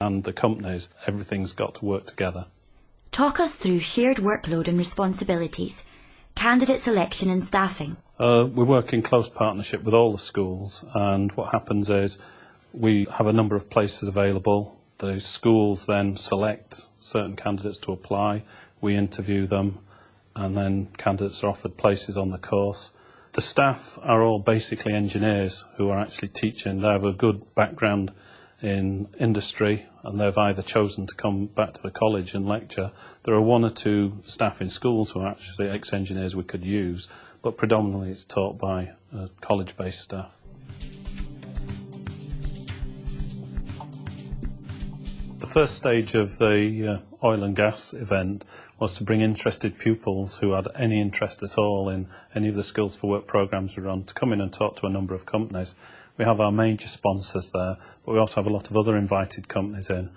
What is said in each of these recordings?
and the companies, everything's got to work together. Talk us through shared workload and responsibilities, candidate selection and staffing. We work in close partnership with all the schools, and what happens is we have a number of places available. The schools then select certain candidates to apply, we interview them, and then candidates are offered places on the course. The staff are all basically engineers who are actually teaching. They have a good background in industry, and they've either chosen to come back to the college and lecture. There are one or two staff in schools who are actually ex-engineers we could use, but predominantly it's taught by college-based staff. The first stage of the oil and gas event was to bring interested pupils who had any interest at all in any of the Skills for Work programmes we run to come in and talk to a number of companies. We have our major sponsors there, but we also have a lot of other invited companies in.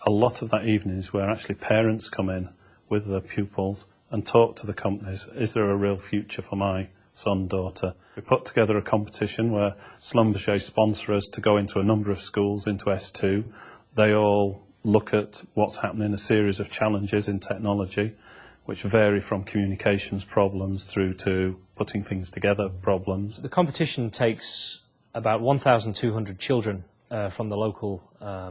A lot of that evening is where actually parents come in with their pupils and talk to the companies. Is there a real future for my son, daughter? We put together a competition where Schlumberger sponsor us to go into a number of schools, into S2. They all look at what's happening, a series of challenges in technology, which vary from communications problems through to putting things together problems. The competition takes about 1,200 children from the local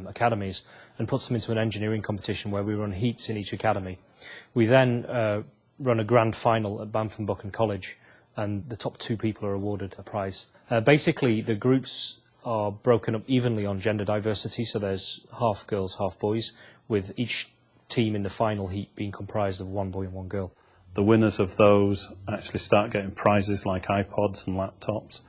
academies and puts them into an engineering competition where we run heats in each academy. We then run a grand final at Banff & Buchan College, and the top 2 people are awarded a prize. Basically, the groups are broken up evenly on gender diversity, so there's half girls, half boys, with each team in the final heat being comprised of 1 boy and 1 girl. The winners of those actually start getting prizes like iPods and laptops.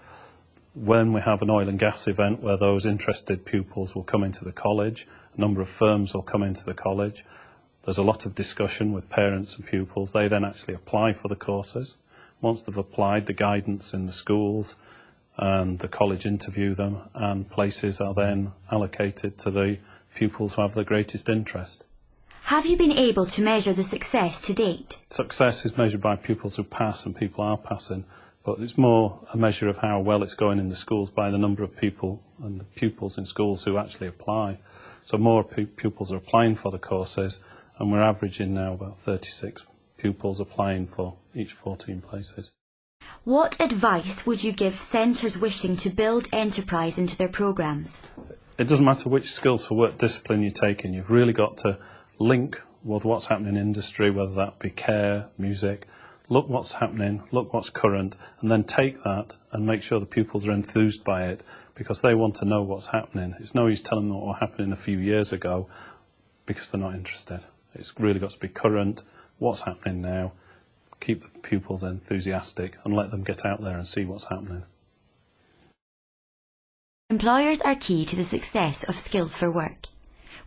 When we have an oil and gas event where those interested pupils will come into the college, a number of firms will come into the college, there's a lot of discussion with parents and pupils. They then actually apply for the courses. Once they've applied, the guidance in the schools and the college interview them, and places are then allocated to the pupils who have the greatest interest. Have you been able to measure the success to date? Success is measured by pupils who pass, and people are passing, but it's more a measure of how well it's going in the schools by the number of people and the pupils in schools who actually apply. So more pupils are applying for the courses, and we're averaging now about 36 pupils applying for each 14 places. What advice would you give centres wishing to build enterprise into their programmes? It doesn't matter which Skills for Work discipline you take in, you've really got to link with what's happening in industry, whether that be care, music. Look what's happening, look what's current, and then take that and make sure the pupils are enthused by it, because they want to know what's happening. It's no use telling them what happened a few years ago because they're not interested. It's really got to be current, what's happening now. Keep the pupils enthusiastic and let them get out there and see what's happening. Employers are key to the success of Skills for Work.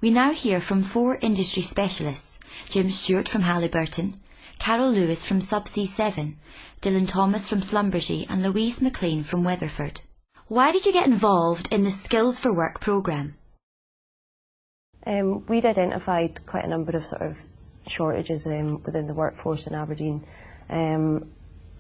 We now hear from 4 industry specialists: Jim Stewart from Halliburton, Carol Lewis from Subsea 7, Dylan Thomas from Schlumberger, and Louise McLean from Weatherford. Why did you get involved in the Skills for Work programme? We'd identified quite a number of sort of shortages within the workforce in Aberdeen, and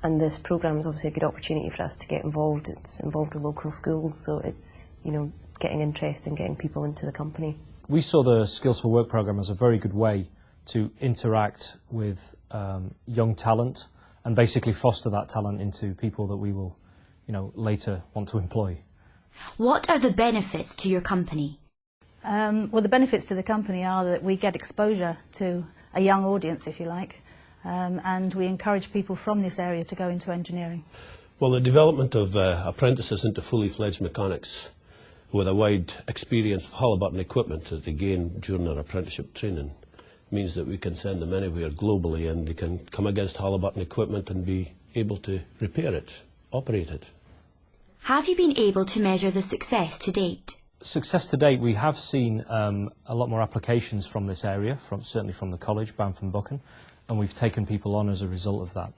this programme is obviously a good opportunity for us to get involved. It's involved with local schools, so it's, you know, getting interest and getting people into the company. We saw the Skills for Work programme as a very good way to interact with young talent and basically foster that talent into people that we will, you know, later want to employ. What are the benefits to your company? Well, the benefits to the company are that we get exposure to a young audience, if you like, and we encourage people from this area to go into engineering. Well, the development of apprentices into fully fledged mechanics with a wide experience of Halliburton equipment that they gain during their apprenticeship training means that we can send them anywhere globally, and they can come against Halliburton equipment and be able to repair it, operate it. Have you been able to measure the success to date? Success to date, we have seen a lot more applications from this area, certainly from the college, Banff & Buchan, and we've taken people on as a result of that.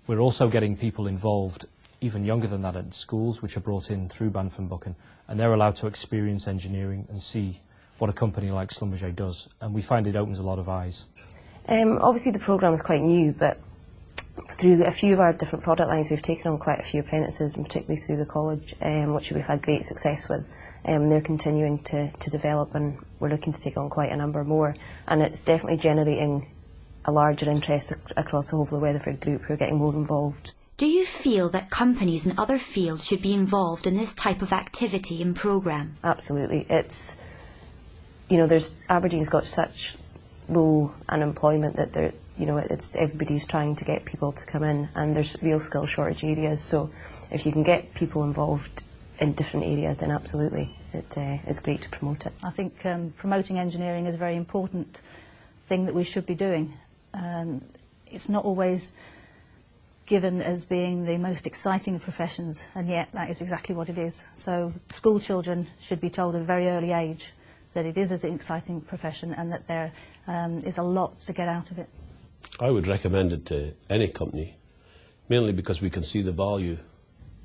We're also getting people involved even younger than that at schools, which are brought in through Banff & Buchan, and they're allowed to experience engineering and see what a company like Schlumberger does, and we find it opens a lot of eyes. Obviously the programme is quite new, but through a few of our different product lines we've taken on quite a few apprentices, and particularly through the college, which we've had great success with. they're continuing to develop, and we're looking to take on quite a number more, and it's definitely generating a larger interest across the whole of the Weatherford Group, who are getting more involved. Do you feel that companies in other fields should be involved in this type of activity and programme? Absolutely. It's, Aberdeen's got such low unemployment that it's everybody's trying to get people to come in, and there's real skill shortage areas. So if you can get people involved in different areas, then absolutely, it's great to promote it. I think promoting engineering is a very important thing that we should be doing. It's not always given as being the most exciting of professions, and yet that is exactly what it is. So school children should be told at a very early age that it is an exciting profession, and that there is a lot to get out of it. I would recommend it to any company, mainly because we can see the value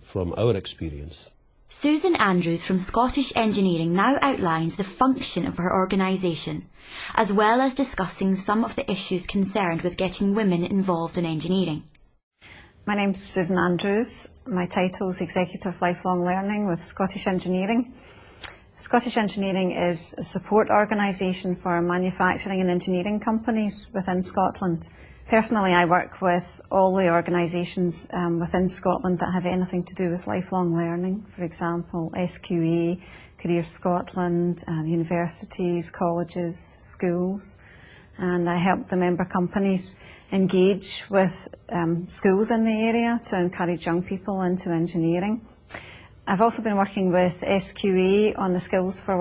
from our experience. Susan Andrews from Scottish Engineering now outlines the function of her organisation, as well as discussing some of the issues concerned with getting women involved in engineering. My name's Susan Andrews. My title is Executive Lifelong Learning with Scottish Engineering. Scottish Engineering is a support organisation for manufacturing and engineering companies within Scotland. Personally, I work with all the organisations within Scotland that have anything to do with lifelong learning. For example, SQA, Career Scotland, universities, colleges, schools. And I help the member companies engage with schools in the area to encourage young people into engineering. I've also been working with SQA on the Skills for Work